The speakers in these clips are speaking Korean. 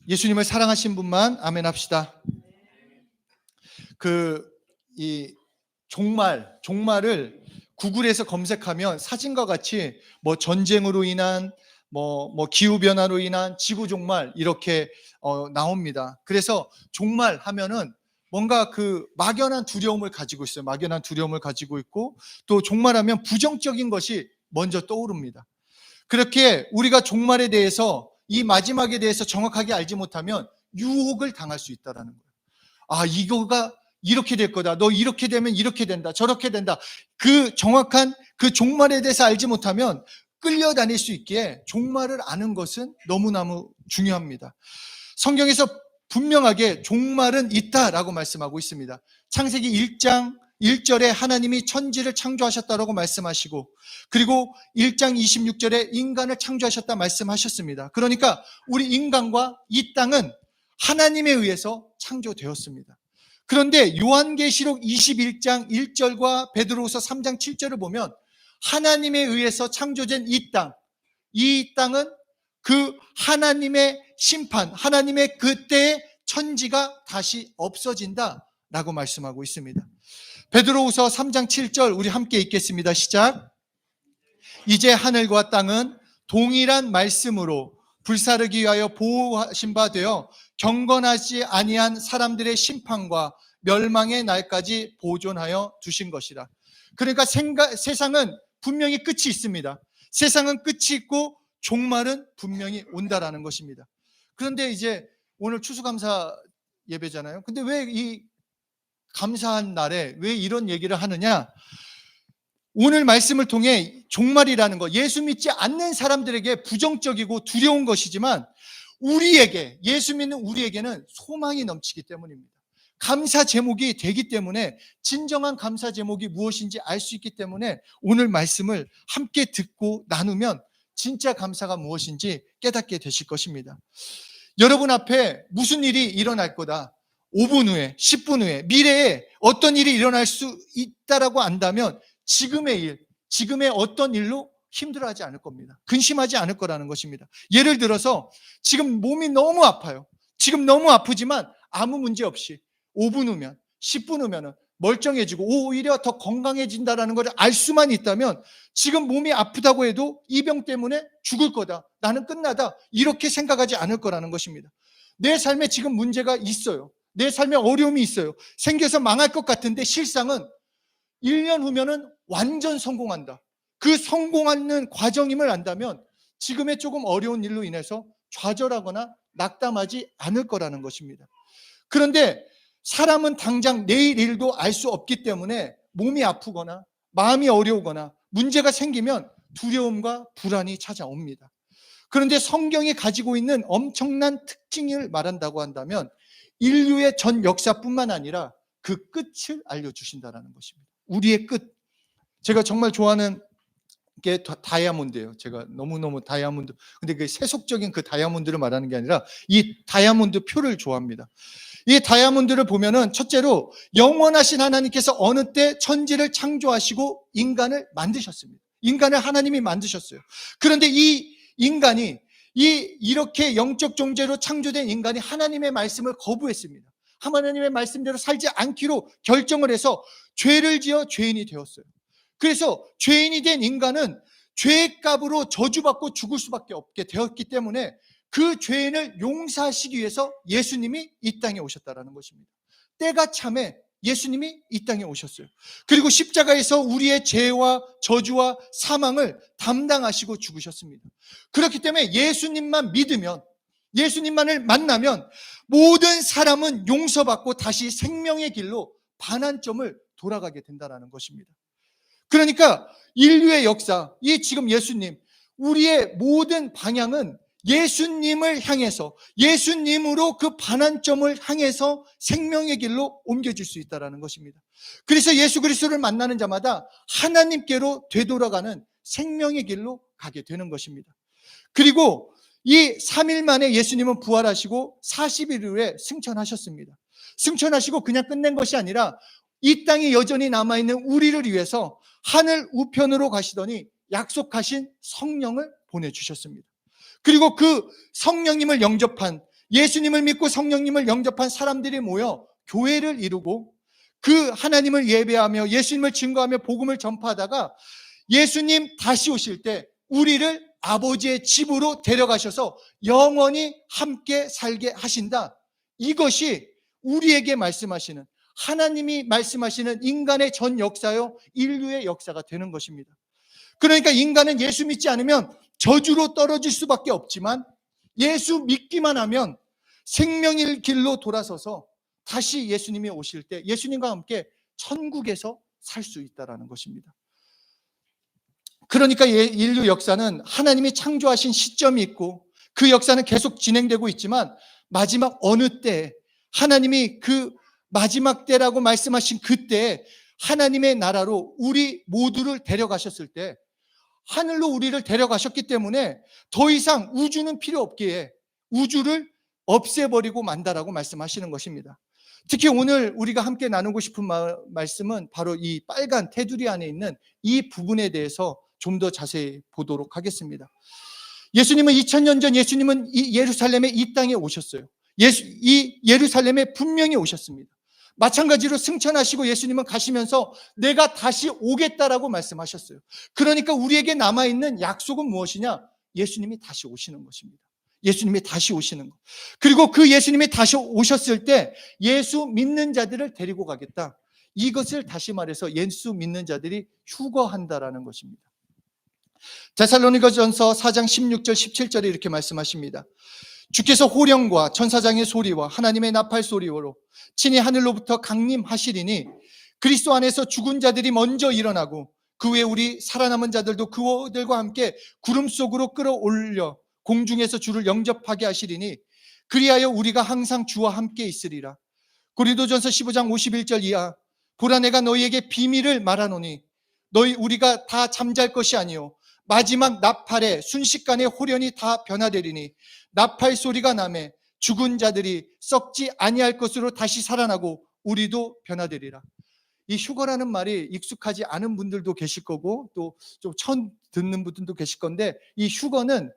예수님을 사랑하신 분만 아멘 합시다. 이 종말을 구글에서 검색하면 사진과 같이 뭐 전쟁으로 인한 뭐 기후 변화로 인한 지구 종말 이렇게 나옵니다. 그래서 종말 하면은 뭔가 그 막연한 두려움을 가지고 있어요. 막연한 두려움을 가지고 있고, 또 종말하면 부정적인 것이 먼저 떠오릅니다. 그렇게 우리가 종말에 대해서, 이 마지막에 대해서 정확하게 알지 못하면 유혹을 당할 수 있다라는 거예요. 아, 이거가 이렇게 될 거다. 너 이렇게 되면 이렇게 된다. 저렇게 된다. 그 정확한 그 종말에 대해서 알지 못하면 끌려다닐 수 있기에 종말을 아는 것은 너무너무 중요합니다. 성경에서 분명하게 종말은 있다라고 말씀하고 있습니다. 창세기 1장 1절에 하나님이 천지를 창조하셨다라고 말씀하시고, 그리고 1장 26절에 인간을 창조하셨다 말씀하셨습니다. 그러니까 우리 인간과 이 땅은 하나님에 의해서 창조되었습니다. 그런데 요한계시록 21장 1절과 베드로후서 3장 7절을 보면 하나님에 의해서 창조된 이 땅은 그 하나님의 심판, 하나님의 그때의 천지가 다시 없어진다라고 말씀하고 있습니다. 베드로후서 3장 7절 우리 함께 읽겠습니다. 시작. 이제 하늘과 땅은 동일한 말씀으로 불사르기 위하여 보호하신 바 되어 경건하지 아니한 사람들의 심판과 멸망의 날까지 보존하여 두신 것이라. 그러니까 세상은 분명히 끝이 있습니다. 세상은 끝이 있고 종말은 분명히 온다라는 것입니다. 그런데 이제 오늘 추수감사 예배잖아요. 근데 왜 이 감사한 날에 왜 이런 얘기를 하느냐? 오늘 말씀을 통해 종말이라는 것, 예수 믿지 않는 사람들에게 부정적이고 두려운 것이지만 우리에게, 예수 믿는 우리에게는 소망이 넘치기 때문입니다. 감사 제목이 되기 때문에, 진정한 감사 제목이 무엇인지 알 수 있기 때문에 오늘 말씀을 함께 듣고 나누면 진짜 감사가 무엇인지 깨닫게 되실 것입니다. 여러분 앞에 무슨 일이 일어날 거다, 5분 후에, 10분 후에, 미래에 어떤 일이 일어날 수 있다라고 안다면 지금의 일, 지금의 어떤 일로 힘들어하지 않을 겁니다. 근심하지 않을 거라는 것입니다. 예를 들어서 지금 몸이 너무 아파요. 지금 너무 아프지만 아무 문제 없이 5분 후면, 10분 후면 멀쩡해지고 오히려 더 건강해진다는 걸 알 수만 있다면 지금 몸이 아프다고 해도 이 병 때문에 죽을 거다, 나는 끝나다, 이렇게 생각하지 않을 거라는 것입니다. 내 삶에 지금 문제가 있어요. 내 삶에 어려움이 있어요. 생겨서 망할 것 같은데 실상은 1년 후면은 완전 성공한다. 그 성공하는 과정임을 안다면 지금의 조금 어려운 일로 인해서 좌절하거나 낙담하지 않을 거라는 것입니다. 그런데 사람은 당장 내일 일도 알 수 없기 때문에 몸이 아프거나 마음이 어려우거나 문제가 생기면 두려움과 불안이 찾아옵니다. 그런데 성경이 가지고 있는 엄청난 특징을 말한다고 한다면 인류의 전 역사뿐만 아니라 그 끝을 알려주신다는 것입니다. 우리의 끝. 제가 정말 좋아하는 게 다이아몬드예요. 제가 너무너무 다이아몬드, 근데 그 세속적인 그 다이아몬드를 말하는 게 아니라 이 다이아몬드 표를 좋아합니다. 이 다이아몬드를 보면은 첫째로 영원하신 하나님께서 어느 때 천지를 창조하시고 인간을 만드셨습니다. 인간을 하나님이 만드셨어요. 그런데 이 인간이 이렇게 영적 존재로 창조된 인간이 하나님의 말씀을 거부했습니다. 하나님의 말씀대로 살지 않기로 결정을 해서 죄를 지어 죄인이 되었어요. 그래서 죄인이 된 인간은 죄의 값으로 저주받고 죽을 수밖에 없게 되었기 때문에 그 죄인을 용서하시기 위해서 예수님이 이 땅에 오셨다는 것입니다. 때가 참에 예수님이 이 땅에 오셨어요. 그리고 십자가에서 우리의 죄와 저주와 사망을 담당하시고 죽으셨습니다. 그렇기 때문에 예수님만 믿으면, 예수님만을 만나면 모든 사람은 용서받고 다시 생명의 길로 반환점을 돌아가게 된다는 것입니다. 그러니까 인류의 역사, 이 지금 예수님, 우리의 모든 방향은 예수님을 향해서, 예수님으로 그 반환점을 향해서 생명의 길로 옮겨질 수 있다는 것입니다. 그래서 예수 그리스도를 만나는 자마다 하나님께로 되돌아가는 생명의 길로 가게 되는 것입니다. 그리고 이 3일 만에 예수님은 부활하시고 40일 후에 승천하셨습니다. 승천하시고 그냥 끝낸 것이 아니라 이 땅에 여전히 남아있는 우리를 위해서 하늘 우편으로 가시더니 약속하신 성령을 보내주셨습니다. 그리고 그 성령님을 영접한 예수님을 믿고 성령님을 영접한 사람들이 모여 교회를 이루고 그 하나님을 예배하며 예수님을 증거하며 복음을 전파하다가 예수님 다시 오실 때 우리를 아버지의 집으로 데려가셔서 영원히 함께 살게 하신다. 이것이 우리에게 말씀하시는, 하나님이 말씀하시는 인간의 전 역사요, 인류의 역사가 되는 것입니다. 그러니까 인간은 예수 믿지 않으면 저주로 떨어질 수밖에 없지만 예수 믿기만 하면 생명의 길로 돌아서서 다시 예수님이 오실 때 예수님과 함께 천국에서 살 수 있다는 것입니다. 그러니까 인류 역사는 하나님이 창조하신 시점이 있고 그 역사는 계속 진행되고 있지만 마지막 어느 때 하나님이 그 마지막 때라고 말씀하신 그때에 하나님의 나라로 우리 모두를 데려가셨을 때 하늘로 우리를 데려가셨기 때문에 더 이상 우주는 필요 없기에 우주를 없애버리고 만다라고 말씀하시는 것입니다. 특히 오늘 우리가 함께 나누고 싶은 말씀은 바로 이 빨간 테두리 안에 있는 이 부분에 대해서 좀 더 자세히 보도록 하겠습니다. 예수님은 2000년 전 예수님은 이 예루살렘에 이 땅에 오셨어요. 이 예루살렘에 분명히 오셨습니다. 마찬가지로 승천하시고 예수님은 가시면서 내가 다시 오겠다라고 말씀하셨어요. 그러니까 우리에게 남아있는 약속은 무엇이냐? 예수님이 다시 오시는 것입니다. 예수님이 다시 오시는 것. 그리고 그 예수님이 다시 오셨을 때 예수 믿는 자들을 데리고 가겠다. 이것을 다시 말해서 예수 믿는 자들이 휴거한다라는 것입니다. 데살로니가전서 4장 16절 17절에 이렇게 말씀하십니다. 주께서 호령과 천사장의 소리와 하나님의 나팔 소리로 친히 하늘로부터 강림하시리니 그리스도 안에서 죽은 자들이 먼저 일어나고 그 후에 우리 살아남은 자들도 그들과 함께 구름 속으로 끌어올려 공중에서 주를 영접하게 하시리니 그리하여 우리가 항상 주와 함께 있으리라. 고린도전서 15장 51절 이하 보라 내가 너희에게 비밀을 말하노니 우리가 다 잠잘 것이 아니요 마지막 나팔에 순식간에 호련히 다 변화되리니 나팔 소리가 나매 죽은 자들이 썩지 아니할 것으로 다시 살아나고 우리도 변화되리라. 이 휴거라는 말이 익숙하지 않은 분들도 계실 거고 또 좀 처음 듣는 분들도 계실 건데 이 휴거는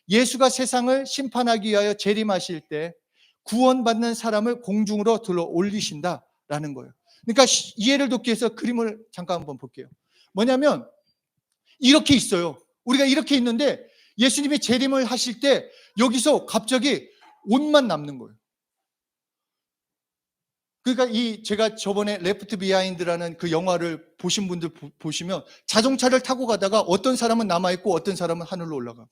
예수가 세상을 심판하기 위하여 재림하실 때 구원받는 사람을 공중으로 들어 올리신다라는 거예요. 그러니까 이해를 돕기 위해서 그림을 잠깐 한번 볼게요. 뭐냐면 이렇게 있어요. 우리가 이렇게 있는데 예수님이 재림을 하실 때 여기서 갑자기 옷만 남는 거예요. 그러니까 제가 저번에 레프트 비하인드라는 그 영화를 보신 분들 보시면 자동차를 타고 가다가 어떤 사람은 남아있고 어떤 사람은 하늘로 올라가고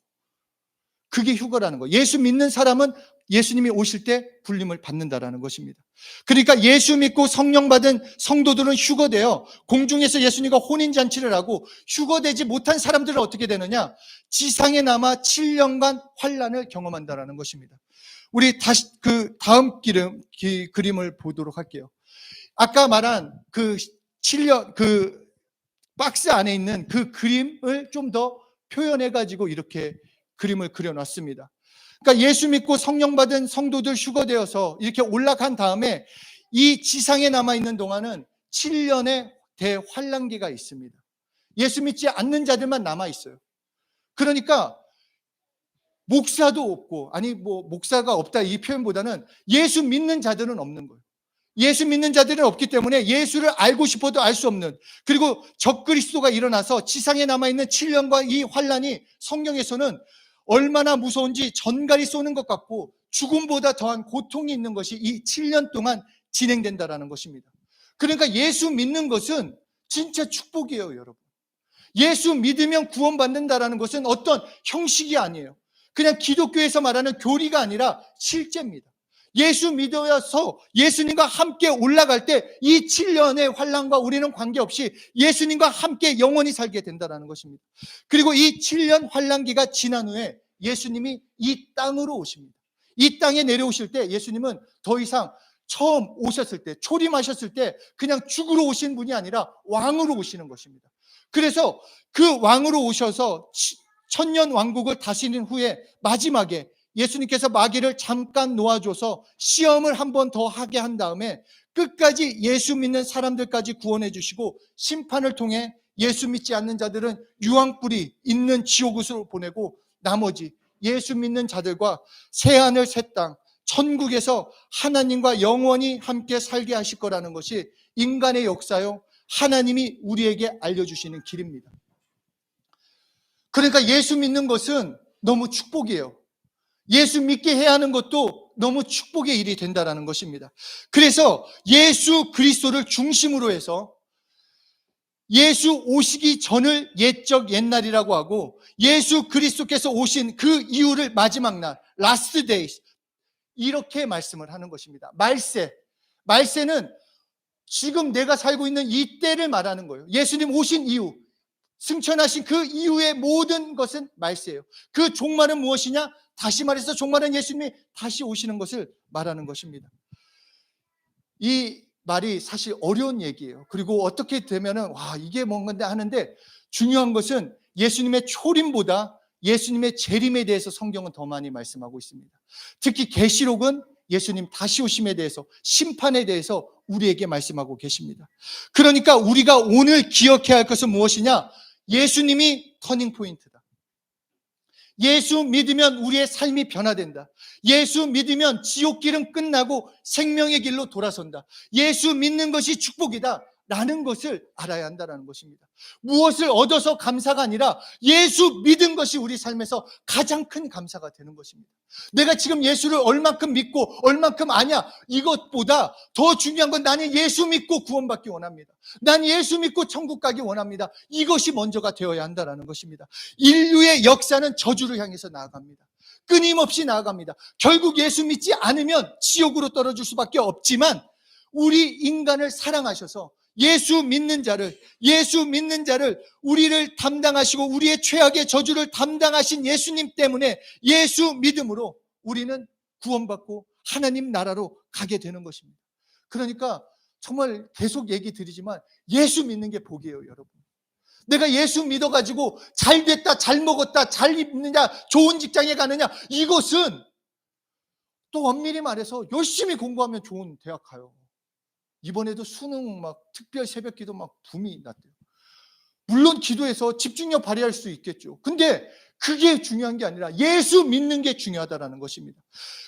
그게 휴거라는 거예요. 예수 믿는 사람은 예수님이 오실 때 불림을 받는다라는 것입니다. 그러니까 예수 믿고 성령 받은 성도들은 휴거되어 공중에서 예수님과 혼인잔치를 하고 휴거되지 못한 사람들은 어떻게 되느냐? 지상에 남아 7년간 환난을 경험한다라는 것입니다. 우리 다시 그 다음 그림을 보도록 할게요. 아까 말한 그 7년 그 박스 안에 있는 그 그림을 좀 더 표현해 가지고 이렇게 그림을 그려놨습니다. 그러니까 예수 믿고 성령 받은 성도들 휴거되어서 이렇게 올라간 다음에 이 지상에 남아있는 동안은 7년의 대환란기가 있습니다. 예수 믿지 않는 자들만 남아있어요. 그러니까 목사도 없고, 아니 목사가 없다 이 표현보다는 예수 믿는 자들은 없는 거예요. 예수 믿는 자들은 없기 때문에 예수를 알고 싶어도 알 수 없는, 그리고 적그리스도가 일어나서 지상에 남아있는 7년과 이 환란이 성경에서는 얼마나 무서운지 전갈이 쏘는 것 같고 죽음보다 더한 고통이 있는 것이 이 7년 동안 진행된다라는 것입니다. 그러니까 예수 믿는 것은 진짜 축복이에요, 여러분. 예수 믿으면 구원받는다라는 것은 어떤 형식이 아니에요. 그냥 기독교에서 말하는 교리가 아니라 실제입니다. 예수 믿어서 예수님과 함께 올라갈 때 이 7년의 환난과 우리는 관계없이 예수님과 함께 영원히 살게 된다는 것입니다. 그리고 이 7년 환난기가 지난 후에 예수님이 이 땅으로 오십니다. 이 땅에 내려오실 때 예수님은 더 이상 처음 오셨을 때, 초림하셨을 때 그냥 죽으러 오신 분이 아니라 왕으로 오시는 것입니다. 그래서 그 왕으로 오셔서 천년 왕국을 다스리는 후에 마지막에 예수님께서 마귀를 잠깐 놓아줘서 시험을 한 번 더 하게 한 다음에 끝까지 예수 믿는 사람들까지 구원해 주시고 심판을 통해 예수 믿지 않는 자들은 유황불이 있는 지옥으로 보내고 나머지 예수 믿는 자들과 새하늘 새 땅 천국에서 하나님과 영원히 함께 살게 하실 거라는 것이 인간의 역사요, 하나님이 우리에게 알려주시는 길입니다. 그러니까 예수 믿는 것은 너무 축복이에요. 예수 믿게 해야 하는 것도 너무 축복의 일이 된다는 것입니다. 그래서 예수 그리스도를 중심으로 해서 예수 오시기 전을 옛적 옛날이라고 하고, 예수 그리스도께서 오신 그 이후를 마지막 날, last days, 이렇게 말씀을 하는 것입니다. 말세는 지금 내가 살고 있는 이 때를 말하는 거예요. 예수님 오신 이후, 승천하신 그 이후의 모든 것은 말세예요. 그 종말은 무엇이냐? 다시 말해서 종말은 예수님이 다시 오시는 것을 말하는 것입니다. 이 말이 사실 어려운 얘기예요. 그리고 어떻게 되면은 이게 뭔 건데 하는데, 중요한 것은 예수님의 초림보다 예수님의 재림에 대해서 성경은 더 많이 말씀하고 있습니다. 특히 계시록은 예수님 다시 오심에 대해서, 심판에 대해서 우리에게 말씀하고 계십니다. 그러니까 우리가 오늘 기억해야 할 것은 무엇이냐? 예수님이 터닝 포인트다. 예수 믿으면 우리의 삶이 변화된다. 예수 믿으면 지옥길은 끝나고 생명의 길로 돌아선다. 예수 믿는 것이 축복이다 라는 것을 알아야 한다는 것입니다. 무엇을 얻어서 감사가 아니라 예수 믿은 것이 우리 삶에서 가장 큰 감사가 되는 것입니다. 내가 지금 예수를 얼만큼 믿고 얼만큼 아냐, 이것보다 더 중요한 건 나는 예수 믿고 구원받기 원합니다. 난 예수 믿고 천국 가기 원합니다. 이것이 먼저가 되어야 한다는 것입니다. 인류의 역사는 저주를 향해서 나아갑니다. 끊임없이 나아갑니다. 결국 예수 믿지 않으면 지옥으로 떨어질 수밖에 없지만, 우리 인간을 사랑하셔서 예수 믿는 자를 우리를 담당하시고 우리의 최악의 저주를 담당하신 예수님 때문에, 예수 믿음으로 우리는 구원받고 하나님 나라로 가게 되는 것입니다. 그러니까 정말 계속 얘기 드리지만 예수 믿는 게 복이에요, 여러분. 내가 예수 믿어가지고 잘 됐다, 잘 먹었다, 잘 입느냐, 좋은 직장에 가느냐, 이것은 또 엄밀히 말해서 열심히 공부하면 좋은 대학 가요. 이번에도 수능 막 특별 새벽 기도 막 붐이 났대요. 물론 기도해서 집중력 발휘할 수 있겠죠. 근데 그게 중요한 게 아니라 예수 믿는 게 중요하다는 것입니다.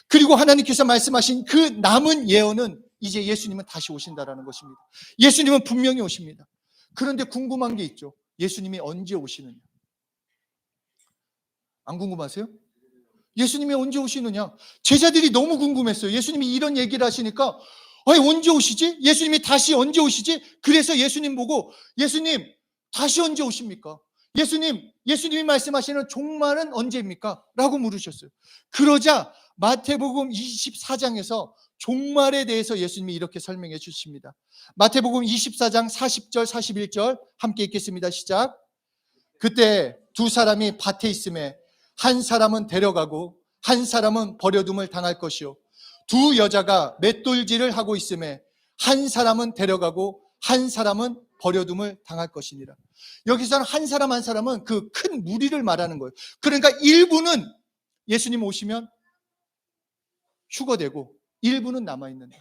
그리고 하나님께서 말씀하신 그 남은 예언은 이제 예수님은 다시 오신다는 것입니다. 예수님은 분명히 오십니다. 그런데 궁금한 게 있죠. 예수님이 언제 오시느냐? 안 궁금하세요? 예수님이 언제 오시느냐? 제자들이 너무 궁금했어요. 예수님이 이런 얘기를 하시니까 언제 오시지? 예수님이 다시 언제 오시지? 그래서 예수님 보고, 예수님 다시 언제 오십니까? 예수님이 말씀하시는 종말은 언제입니까? 라고 물으셨어요. 그러자 마태복음 24장에서 종말에 대해서 예수님이 이렇게 설명해 주십니다. 마태복음 24장 40절 41절 함께 읽겠습니다. 시작. 그때 두 사람이 밭에 있음에 한 사람은 데려가고 한 사람은 버려둠을 당할 것이요, 두 여자가 맷돌질을 하고 있음에 한 사람은 데려가고 한 사람은 버려둠을 당할 것이니라. 여기서는 한 사람은 그 큰 무리를 말하는 거예요. 그러니까 일부는 예수님 오시면 휴거되고 일부는 남아있는다.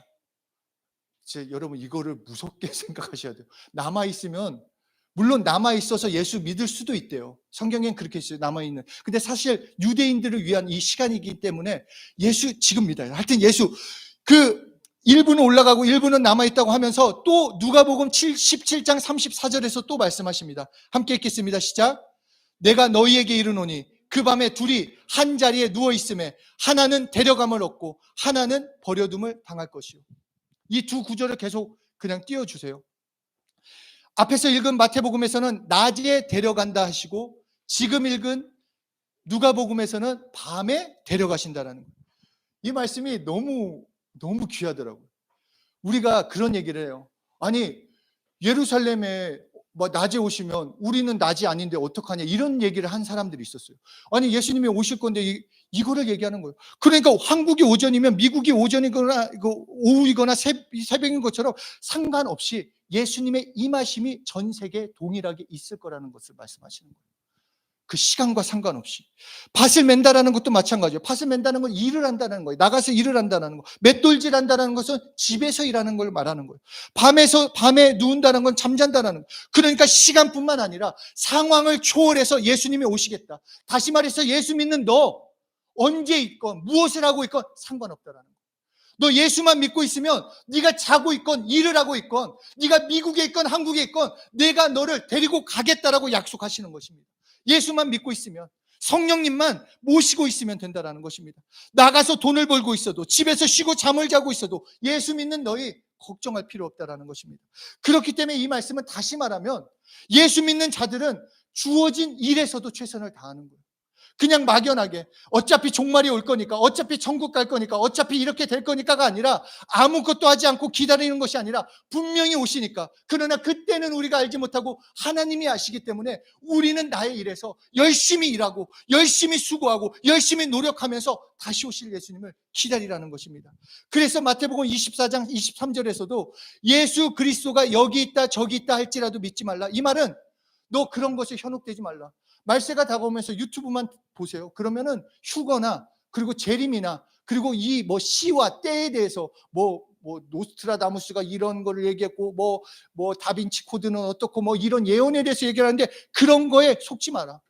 여러분 이거를 무섭게 생각하셔야 돼요. 남아있으면, 물론 남아있어서 예수 믿을 수도 있대요. 성경엔 그렇게 있어요. 남아있는. 근데 사실 유대인들을 위한 이 시간이기 때문에 예수 지금 믿어요. 하여튼 예수, 일부는 올라가고 일부는 남아있다고 하면서 또 누가복음 17장 34절에서 또 말씀하십니다. 함께 읽겠습니다. 시작. 내가 너희에게 이르노니 그 밤에 둘이 한 자리에 누워있음에 하나는 데려감을 얻고 하나는 버려둠을 당할 것이요. 이 두 구절을 계속 그냥 띄워주세요. 앞에서 읽은 마태복음에서는 낮에 데려간다 하시고, 지금 읽은 누가복음에서는 밤에 데려가신다라는 거예요. 이 말씀이 너무 귀하더라고요. 우리가 그런 얘기를 해요. 아니, 예루살렘에 낮에 오시면 우리는 낮이 아닌데 어떡하냐, 이런 얘기를 한 사람들이 있었어요. 아니, 예수님이 오실 건데 이거를 얘기하는 거예요. 그러니까 한국이 오전이면 미국이 오전이거나 오후이거나 새벽인 것처럼 상관없이 예수님의 임하심이 전 세계에 동일하게 있을 거라는 것을 말씀하시는 거예요. 그 시간과 상관없이. 밭을 맨다라는 것도 마찬가지예요. 밭을 맨다는 건 일을 한다는 거예요. 나가서 일을 한다는 거. 맷돌질 한다는 것은 집에서 일하는 걸 말하는 거예요. 밤에 누운다는 건 잠잔다는 거예요. 그러니까 시간뿐만 아니라 상황을 초월해서 예수님이 오시겠다. 다시 말해서 예수 믿는 너, 언제 있건 무엇을 하고 있건 상관없다라는 거예요. 너 예수만 믿고 있으면 네가 자고 있건 일을 하고 있건 네가 미국에 있건 한국에 있건 내가 너를 데리고 가겠다라고 약속하시는 것입니다. 예수만 믿고 있으면, 성령님만 모시고 있으면 된다라는 것입니다. 나가서 돈을 벌고 있어도, 집에서 쉬고 잠을 자고 있어도 예수 믿는 너희 걱정할 필요 없다라는 것입니다. 그렇기 때문에 이 말씀은 다시 말하면 예수 믿는 자들은 주어진 일에서도 최선을 다하는 거예요. 그냥 막연하게 어차피 종말이 올 거니까, 어차피 천국 갈 거니까, 어차피 이렇게 될 거니까가 아니라 아무것도 하지 않고 기다리는 것이 아니라 분명히 오시니까, 그러나 그때는 우리가 알지 못하고 하나님이 아시기 때문에 우리는 나의 일에서 열심히 일하고 열심히 수고하고 열심히 노력하면서 다시 오실 예수님을 기다리라는 것입니다. 그래서 마태복음 24장 23절에서도 예수 그리스도가 여기 있다 저기 있다 할지라도 믿지 말라. 이 말은 너 그런 것에 현혹되지 말라. 말세가 다가오면서 유튜브만 보세요. 그러면은 휴거나 그리고 재림이나 그리고 이 뭐 시와 때에 대해서 뭐 노스트라다무스가 이런 거를 얘기했고 뭐 다빈치 코드는 어떻고 뭐 이런 예언에 대해서 얘기하는데 그런 거에 속지 마라.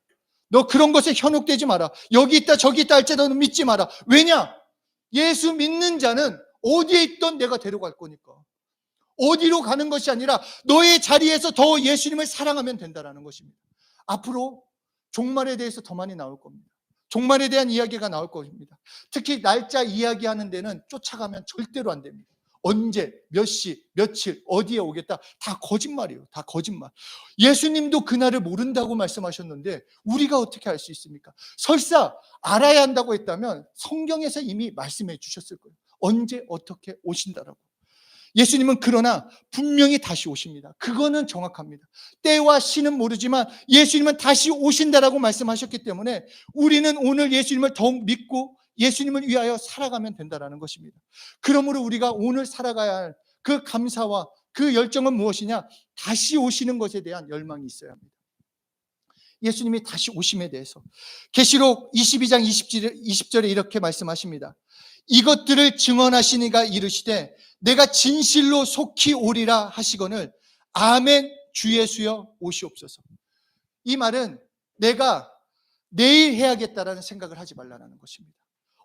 너 그런 것에 현혹되지 마라. 여기 있다 저기 있다 할지라도 믿지 마라. 왜냐? 예수 믿는 자는 어디에 있던 내가 데려갈 거니까. 어디로 가는 것이 아니라 너의 자리에서 더 예수님을 사랑하면 된다라는 것입니다. 앞으로 종말에 대해서 더 많이 나올 겁니다. 종말에 대한 이야기가 나올 겁니다. 특히 날짜 이야기하는 데는 쫓아가면 절대로 안 됩니다. 언제, 몇 시, 며칠, 어디에 오겠다, 다 거짓말이에요. 다 거짓말. 예수님도 그날을 모른다고 말씀하셨는데 우리가 어떻게 알 수 있습니까? 설사 알아야 한다고 했다면 성경에서 이미 말씀해 주셨을 거예요. 언제 어떻게 오신다라고. 예수님은 그러나 분명히 다시 오십니다. 그거는 정확합니다. 때와 시는 모르지만 예수님은 다시 오신다라고 말씀하셨기 때문에 우리는 오늘 예수님을 더욱 믿고 예수님을 위하여 살아가면 된다라는 것입니다. 그러므로 우리가 오늘 살아가야 할 그 감사와 그 열정은 무엇이냐? 다시 오시는 것에 대한 열망이 있어야 합니다. 예수님이 다시 오심에 대해서 계시록 22장 20절에 이렇게 말씀하십니다. 이것들을 증언하시니가 이르시되 내가 진실로 속히 오리라 하시거늘 아멘 주 예수여 오시옵소서. 이 말은 내가 내일 해야겠다라는 생각을 하지 말라는 것입니다.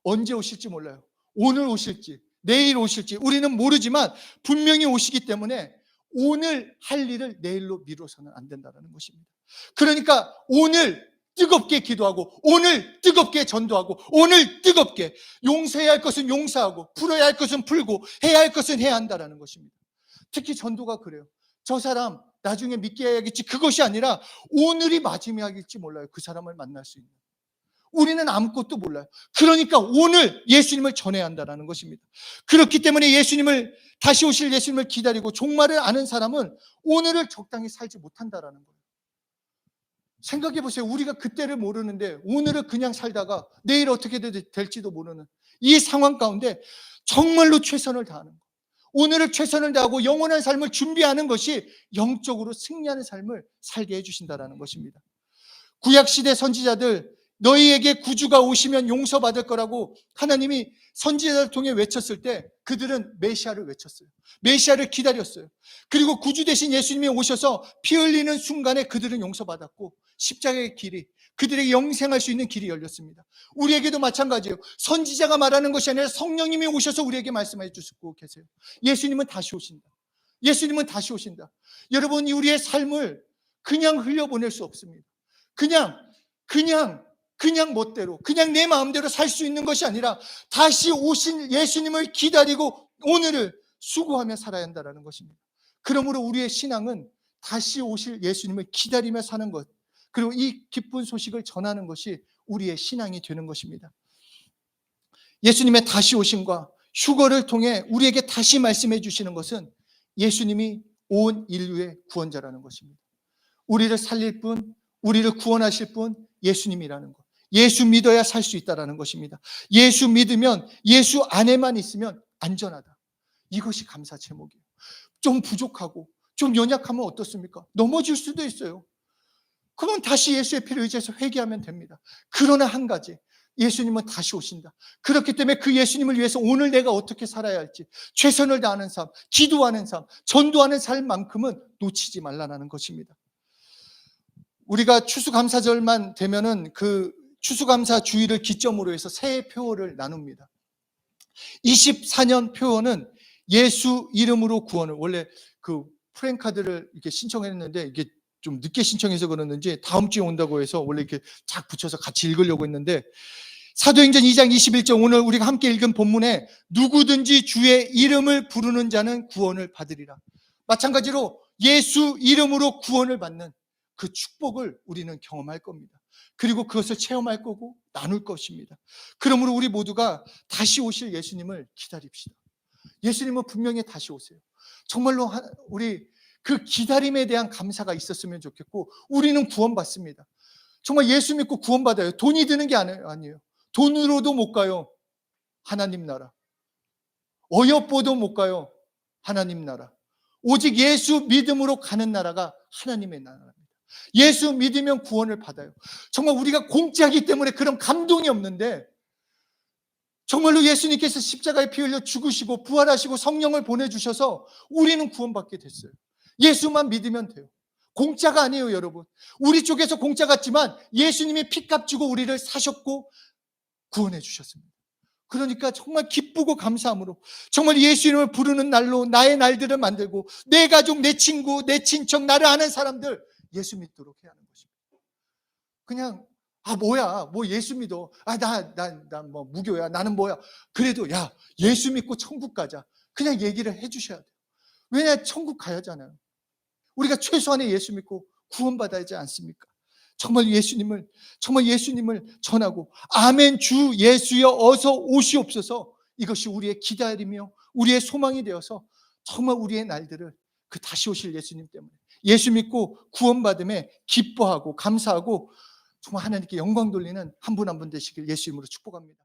언제 오실지 몰라요. 오늘 오실지 내일 오실지 우리는 모르지만 분명히 오시기 때문에 오늘 할 일을 내일로 미뤄서는 안 된다는 것입니다. 그러니까 오늘 뜨겁게 기도하고 오늘 뜨겁게 전도하고 오늘 뜨겁게 용서해야 할 것은 용서하고 풀어야 할 것은 풀고 해야 할 것은 해야 한다는 것입니다. 특히 전도가 그래요. 저 사람 나중에 믿게 해야겠지, 그것이 아니라 오늘이 마지막일지 몰라요. 그 사람을 만날 수 있는. 우리는 아무것도 몰라요. 그러니까 오늘 예수님을 전해야 한다는 것입니다. 그렇기 때문에 예수님을, 다시 오실 예수님을 기다리고 종말을 아는 사람은 오늘을 적당히 살지 못한다는 거예요. 생각해 보세요. 우리가 그때를 모르는데 오늘을 그냥 살다가 내일 어떻게 될지도 모르는 이 상황 가운데 정말로 최선을 다하는 것, 오늘을 최선을 다하고 영원한 삶을 준비하는 것이 영적으로 승리하는 삶을 살게 해주신다는 것입니다. 구약시대 선지자들 너희에게 구주가 오시면 용서받을 거라고 하나님이 선지자를 통해 외쳤을 때 그들은 메시아를 외쳤어요. 메시아를 기다렸어요. 그리고 구주 대신 예수님이 오셔서 피 흘리는 순간에 그들은 용서받았고 십자가의 길이, 그들에게 영생할 수 있는 길이 열렸습니다. 우리에게도 마찬가지예요. 선지자가 말하는 것이 아니라 성령님이 오셔서 우리에게 말씀해 주시고 계세요. 예수님은 다시 오신다. 예수님은 다시 오신다. 여러분, 우리의 삶을 그냥 흘려보낼 수 없습니다. 그냥 멋대로, 그냥 내 마음대로 살 수 있는 것이 아니라 다시 오신 예수님을 기다리고 오늘을 수고하며 살아야 한다는 것입니다. 그러므로 우리의 신앙은 다시 오실 예수님을 기다리며 사는 것, 그리고 이 기쁜 소식을 전하는 것이 우리의 신앙이 되는 것입니다. 예수님의 다시 오심과 휴거를 통해 우리에게 다시 말씀해 주시는 것은 예수님이 온 인류의 구원자라는 것입니다. 우리를 살릴 분, 우리를 구원하실 분 예수님이라는 것. 예수 믿어야 살 수 있다는 것입니다. 예수 믿으면, 예수 안에만 있으면 안전하다. 이것이 감사 제목이에요. 좀 부족하고 좀 연약하면 어떻습니까? 넘어질 수도 있어요. 그러면 다시 예수의 피를 의지해서 회개하면 됩니다. 그러나 한 가지, 예수님은 다시 오신다. 그렇기 때문에 그 예수님을 위해서 오늘 내가 어떻게 살아야 할지, 최선을 다하는 삶, 기도하는 삶, 전도하는 삶만큼은 놓치지 말라는 것입니다. 우리가 추수감사절만 되면은 그 추수감사 주일을 기점으로 해서 새해 표어를 나눕니다. 24년 표어는 예수 이름으로 구원을, 원래 그 프랭카드를 이렇게 신청했는데 이게 좀 늦게 신청해서 그러는지 다음 주에 온다고 해서 원래 이렇게 쫙 붙여서 같이 읽으려고 했는데, 사도행전 2장 21절, 오늘 우리가 함께 읽은 본문에 누구든지 주의 이름을 부르는 자는 구원을 받으리라. 마찬가지로 예수 이름으로 구원을 받는 그 축복을 우리는 경험할 겁니다. 그리고 그것을 체험할 거고 나눌 것입니다. 그러므로 우리 모두가 다시 오실 예수님을 기다립시다. 예수님은 분명히 다시 오세요. 정말로 우리 그 기다림에 대한 감사가 있었으면 좋겠고, 우리는 구원받습니다. 정말 예수 믿고 구원받아요. 돈이 드는 게 아니에요. 돈으로도 못 가요. 하나님 나라. 어여뻐도 못 가요. 하나님 나라. 오직 예수 믿음으로 가는 나라가 하나님의 나라입니다. 예수 믿으면 구원을 받아요. 정말 우리가 공짜이기 때문에 그런 감동이 없는데, 정말로 예수님께서 십자가에 피 흘려 죽으시고 부활하시고 성령을 보내주셔서 우리는 구원받게 됐어요. 예수만 믿으면 돼요. 공짜가 아니에요, 여러분. 우리 쪽에서 공짜 같지만 예수님이 피값 주고 우리를 사셨고 구원해 주셨습니다. 그러니까 정말 기쁘고 감사함으로 정말 예수 이름을 부르는 날로 나의 날들을 만들고, 내 가족, 내 친구, 내 친척, 나를 아는 사람들 예수 믿도록 해야 하는 것입니다. 그냥 뭐야, 뭐 예수 믿어, 나 뭐 무교야, 나는 뭐야, 그래도 야 예수 믿고 천국 가자, 그냥 얘기를 해주셔야 돼요. 왜냐, 천국 가야잖아요. 우리가 최소한의 예수 믿고 구원받아야지 않습니까? 정말 예수님을 전하고, 아멘 주 예수여 어서 오시옵소서, 이것이 우리의 기다림이요 우리의 소망이 되어서 정말 우리의 날들을 그 다시 오실 예수님 때문에 예수 믿고 구원받음에 기뻐하고 감사하고 정말 하나님께 영광 돌리는 한 분 한 분 되시길 예수 이름으로 축복합니다.